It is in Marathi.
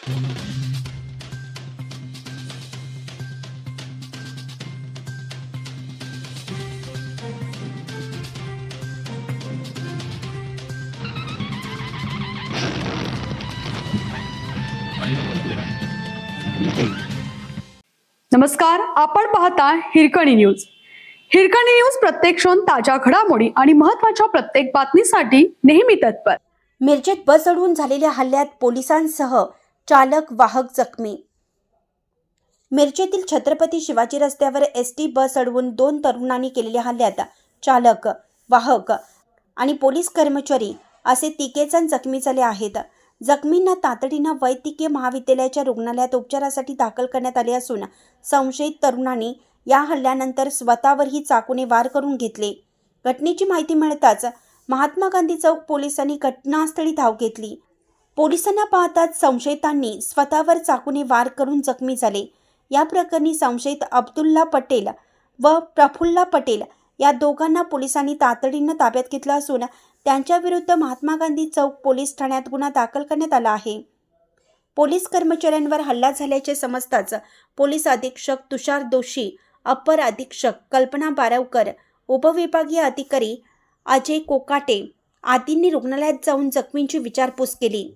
नमस्कार, आपण पाहता हिरकणी न्यूज. हिरकणी न्यूज प्रत्येक क्षण ताज्या घडामोडी आणि महत्त्वाच्या प्रत्येक बातमीसाठी नेहमी तत्पर. मिरजेत बस अडवून झालेल्या हल्ल्यात पोलिसांसह चालक वाहक जखमी. मिरजेतील छत्रपती शिवाजी रस्त्यावर एसटी बस अडवून 2 तरुणांनी केलेल्या हल्ल्यात चालक, वाहक आणि पोलीस कर्मचारी असे 3 जण जखमी झाले आहेत. जखमींना तातडीनं वैद्यकीय महाविद्यालयाच्या रुग्णालयात उपचारासाठी दाखल करण्यात आले असून संशयित तरुणांनी या हल्ल्यानंतर स्वतःवरही चाकूने वार करून घेतले. घटनेची माहिती मिळताच महात्मा गांधी चौक पोलिसांनी घटनास्थळी धाव घेतली. पोलिसांना पाहताच संशयितांनी स्वतःवर चाकूने वार करून जखमी झाले. या प्रकरणी संशयित अब्दुल्ला पटेल व प्रफुल्ला पटेल या दोघांना पोलिसांनी तातडीनं ताब्यात घेतलं असून त्यांच्याविरुद्ध महात्मा गांधी चौक पोलीस ठाण्यात गुन्हा दाखल करण्यात आला आहे. पोलीस कर्मचाऱ्यांवर हल्ला झाल्याचे समजताच पोलीस अधीक्षक तुषार दोशी, अप्पर अधीक्षक कल्पना बारावकर, उपविभागीय अधिकारी अजय कोकाटे आदींनी रुग्णालयात जाऊन जखमींची विचारपूस केली.